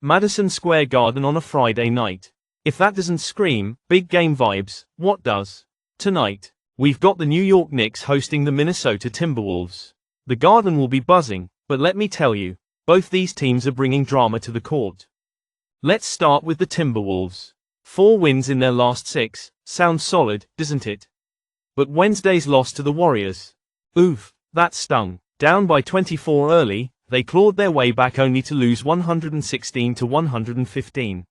Madison Square Garden on a Friday night. If that doesn't scream big game vibes, what does? Tonight, we've got the New York Knicks hosting the Minnesota Timberwolves. The Garden will be buzzing, but let me tell you, both these teams are bringing drama to the court. Let's start with the Timberwolves. 4 wins in their last 6, sounds solid, doesn't it? But Wednesday's loss to the Warriors. Oof, that stung. Down by 24 early, they clawed their way back only to lose 116-115.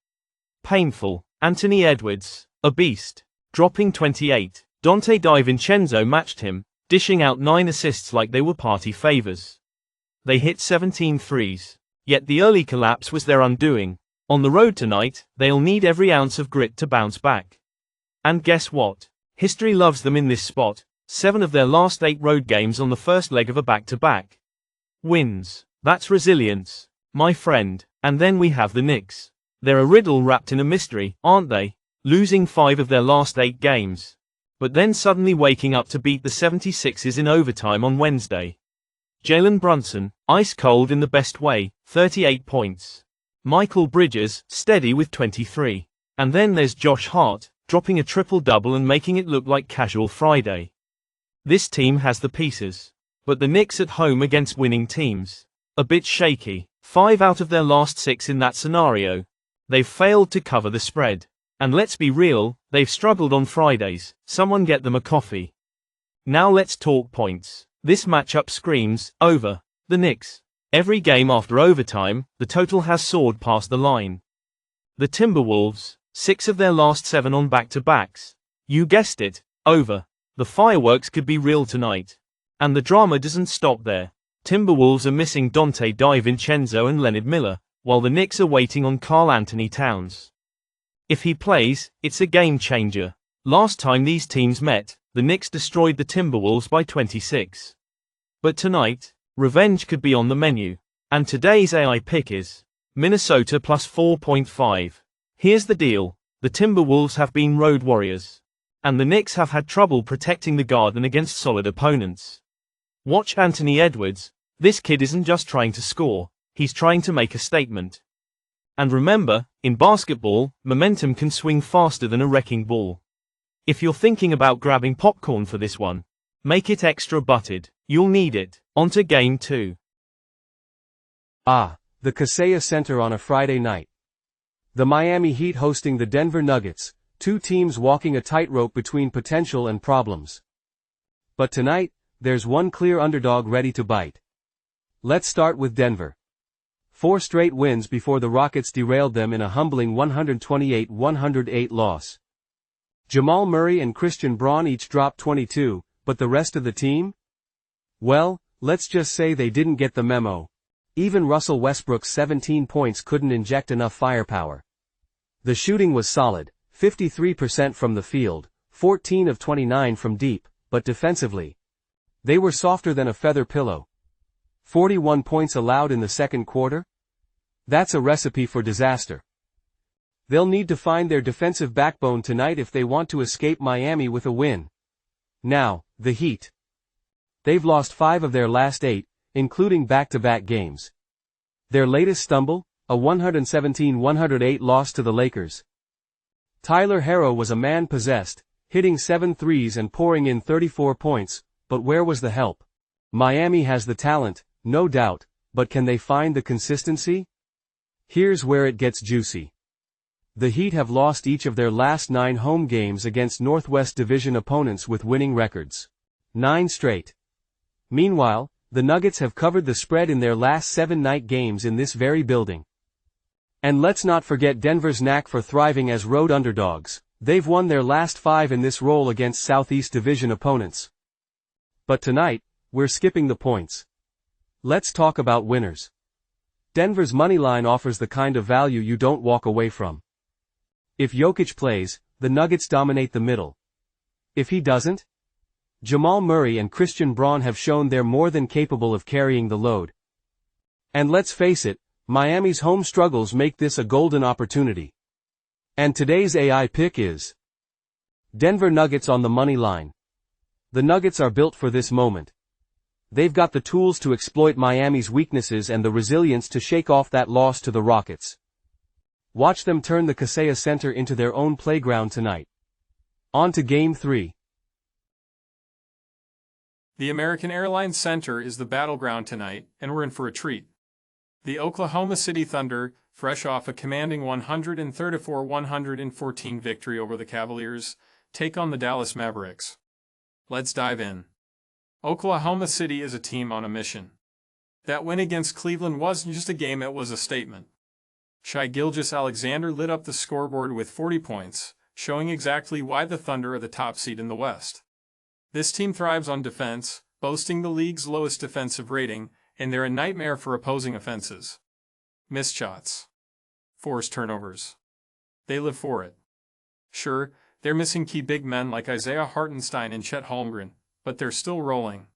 Painful. Anthony Edwards, a beast, dropping 28. Donte DiVincenzo matched him, dishing out 9 assists like they were party favors. They hit 17 threes. Yet the early collapse was their undoing. On the road tonight, they'll need every ounce of grit to bounce back. And guess what? History loves them in this spot. 7 of their last 8 road games on the first leg of a back-to-back. Wins. That's resilience, my friend. And then we have the Knicks. They're a riddle wrapped in a mystery, aren't they? Losing 5 of their last 8 games. But then suddenly waking up to beat the 76ers in overtime on Wednesday. Jalen Brunson, ice cold in the best way, 38 points. Michael Bridges, steady with 23. And then there's Josh Hart, dropping a triple-double and making it look like casual Friday. This team has the pieces. But the Knicks at home against winning teams. A bit shaky. 5 out of their last 6 in that scenario. They've failed to cover the spread. And let's be real, they've struggled on Fridays. Someone get them a coffee. Now let's talk points. This matchup screams, over. The Knicks. Every game after overtime, the total has soared past the line. The Timberwolves, 6 of their last 7 on back-to-backs. You guessed it, over. The fireworks could be real tonight. And the drama doesn't stop there. Timberwolves are missing Donte DiVincenzo and Leonard Miller, while the Knicks are waiting on Karl Anthony Towns. If he plays, it's a game changer. Last time these teams met, the Knicks destroyed the Timberwolves by 26. But tonight, revenge could be on the menu. And today's AI pick is Minnesota plus 4.5. Here's the deal. The Timberwolves have been road warriors. And the Knicks have had trouble protecting the Garden against solid opponents. Watch Anthony Edwards. This kid isn't just trying to score, he's trying to make a statement. And remember, in basketball, momentum can swing faster than a wrecking ball. If you're thinking about grabbing popcorn for this one, make it extra buttered. You'll need it. Onto game 2. The Kaseya Center on a Friday night. The Miami Heat hosting the Denver Nuggets, 2 teams walking a tightrope between potential and problems. But tonight, there's one clear underdog ready to bite. Let's start with Denver. 4 straight wins before the Rockets derailed them in a humbling 128-108 loss. Jamal Murray and Christian Braun each dropped 22, but the rest of the team? Well, let's just say they didn't get the memo. Even Russell Westbrook's 17 points couldn't inject enough firepower. The shooting was solid, 53% from the field, 14 of 29 from deep, but defensively, they were softer than a feather pillow. 41 points allowed in the second quarter? That's a recipe for disaster. They'll need to find their defensive backbone tonight if they want to escape Miami with a win. Now, the Heat. They've lost 5 of their last 8, including back-to-back games. Their latest stumble, a 117-108 loss to the Lakers. Tyler Herro was a man possessed, hitting 7 threes and pouring in 34 points, but where was the help? Miami has the talent, no doubt, but can they find the consistency? Here's where it gets juicy. The Heat have lost each of their last 9 home games against Northwest Division opponents with winning records. 9 straight. Meanwhile, the Nuggets have covered the spread in their last 7 night games in this very building. And let's not forget Denver's knack for thriving as road underdogs. They've won their last 5 in this role against Southeast Division opponents. But tonight, we're skipping the points. Let's talk about winners. Denver's moneyline offers the kind of value you don't walk away from. If Jokic plays, the Nuggets dominate the middle. If he doesn't, Jamal Murray and Christian Braun have shown they're more than capable of carrying the load. And let's face it, Miami's home struggles make this a golden opportunity. And today's AI pick is Denver Nuggets on the money line. The Nuggets are built for this moment. they've got the tools to exploit Miami's weaknesses and the resilience to shake off that loss to the Rockets. Watch them turn the Kaseya Center into their own playground tonight. On to Game 3. The American Airlines Center is the battleground tonight, and we're in for a treat. The Oklahoma City Thunder, fresh off a commanding 134-114 victory over the Cavaliers, take on the Dallas Mavericks. Let's dive in. Oklahoma City is a team on a mission. That win against Cleveland wasn't just a game, it was a statement. Shai Gilgeous-Alexander lit up the scoreboard with 40 points, showing exactly why the Thunder are the top seed in the West. This team thrives on defense, boasting the league's lowest defensive rating, and they're a nightmare for opposing offenses. Missed shots. Forced turnovers. They live for it. Sure, they're missing key big men like Isaiah Hartenstein and Chet Holmgren, but they're still rolling.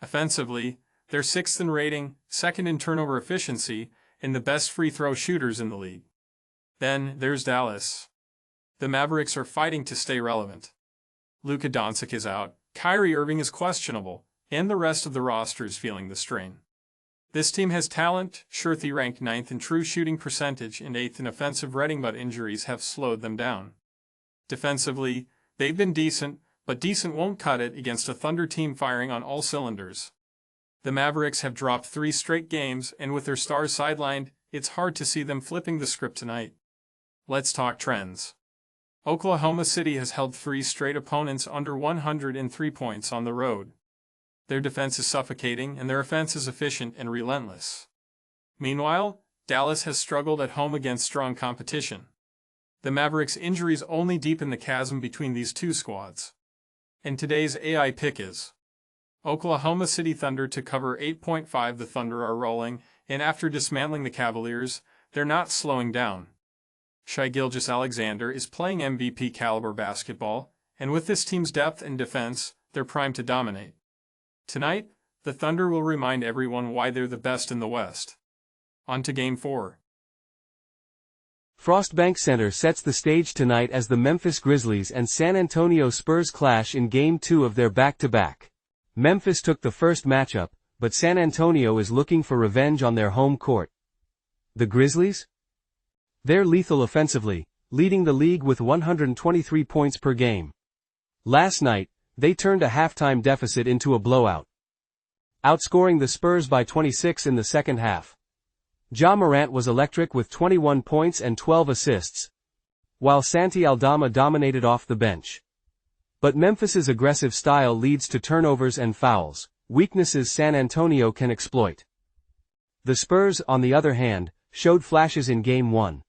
Offensively, they're 6th in rating, 2nd in turnover efficiency, and the best free throw shooters in the league. Then, there's Dallas. The Mavericks are fighting to stay relevant. Luka Doncic is out, Kyrie Irving is questionable, and the rest of the roster is feeling the strain. This team has talent, sure they ranked 9th in true shooting percentage and 8th in offensive rating, but injuries have slowed them down. Defensively, they've been decent, but decent won't cut it against a Thunder team firing on all cylinders. The Mavericks have dropped 3 straight games, and with their stars sidelined, it's hard to see them flipping the script tonight. Let's talk trends. Oklahoma City has held 3 straight opponents under 103 points on the road. Their defense is suffocating, and their offense is efficient and relentless. Meanwhile, Dallas has struggled at home against strong competition. The Mavericks' injuries only deepen the chasm between these two squads. And today's AI pick is Oklahoma City Thunder to cover 8.5. The Thunder are rolling, and after dismantling the Cavaliers, they're not slowing down. Shai Gilgeous-Alexander is playing MVP caliber basketball, and with this team's depth and defense, they're primed to dominate. Tonight, the Thunder will remind everyone why they're the best in the West. On to Game 4. Frostbank Center sets the stage tonight as the Memphis Grizzlies and San Antonio Spurs clash in Game 2 of their back-to-back. Memphis took the first matchup, but San Antonio is looking for revenge on their home court. The Grizzlies? They're lethal offensively, leading the league with 123 points per game. Last night, they turned a halftime deficit into a blowout, outscoring the Spurs by 26 in the second half. Ja Morant was electric with 21 points and 12 assists, while Santi Aldama dominated off the bench. But Memphis's aggressive style leads to turnovers and fouls, weaknesses San Antonio can exploit. The Spurs, on the other hand, showed flashes in Game 1.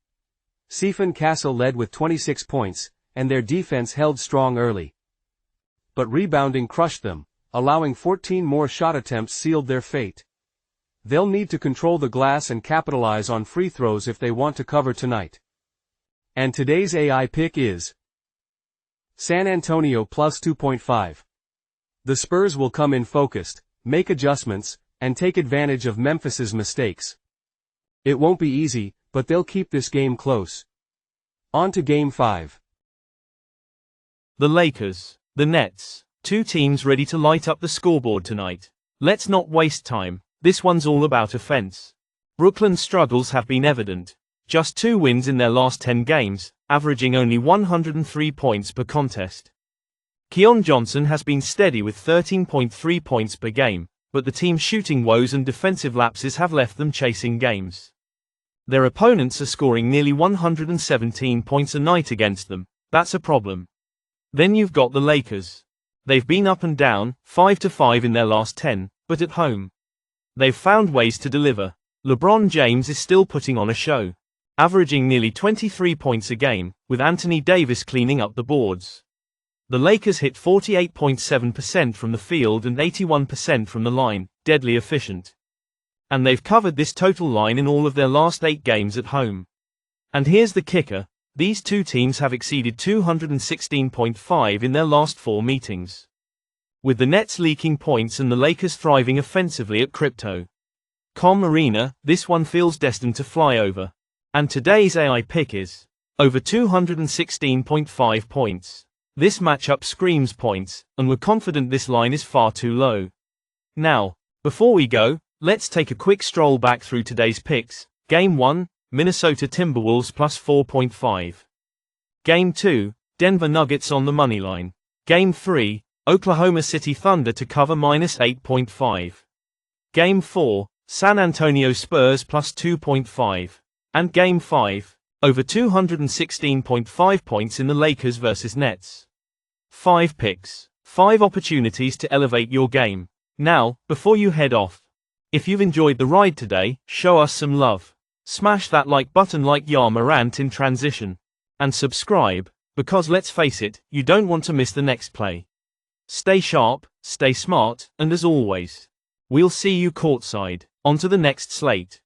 Stephen Castle led with 26 points, and their defense held strong early. But rebounding crushed them, allowing 14 more shot attempts sealed their fate. They'll need to control the glass and capitalize on free throws if they want to cover tonight. And today's AI pick is San Antonio plus 2.5. The Spurs will come in focused, make adjustments, and take advantage of Memphis's mistakes. It won't be easy, but they'll keep this game close. On to Game 5. The Lakers, the Nets, 2 teams ready to light up the scoreboard tonight. Let's not waste time, this one's all about offense. Brooklyn's struggles have been evident. Just 2 wins in their last 10 games, averaging only 103 points per contest. Keon Johnson has been steady with 13.3 points per game, but the team's shooting woes and defensive lapses have left them chasing games. Their opponents are scoring nearly 117 points a night against them. That's a problem. Then you've got the Lakers. They've been up and down, 5-5 in their last 10, but at home, they've found ways to deliver. LeBron James is still putting on a show, averaging nearly 23 points a game, with Anthony Davis cleaning up the boards. The Lakers hit 48.7% from the field and 81% from the line, deadly efficient. And they've covered this total line in all of their last 8 games at home. And here's the kicker. These 2 teams have exceeded 216.5 in their last 4 meetings. With the Nets leaking points and the Lakers thriving offensively at Crypto.com Arena, this one feels destined to fly over. And today's AI pick is over 216.5 points. This matchup screams points, and we're confident this line is far too low. Now, before we go, let's take a quick stroll back through today's picks. Game 1, Minnesota Timberwolves plus 4.5. Game 2, Denver Nuggets on the moneyline. Game 3, Oklahoma City Thunder to cover minus 8.5. Game 4, San Antonio Spurs plus 2.5. And Game 5, over 216.5 points in the Lakers vs Nets. 5 picks, 5 opportunities to elevate your game. Now, before you head off, if you've enjoyed the ride today, show us some love. Smash that like button like Ya Morant in transition. And subscribe, because let's face it, you don't want to miss the next play. Stay sharp, stay smart, and as always, we'll see you courtside. On to the next slate.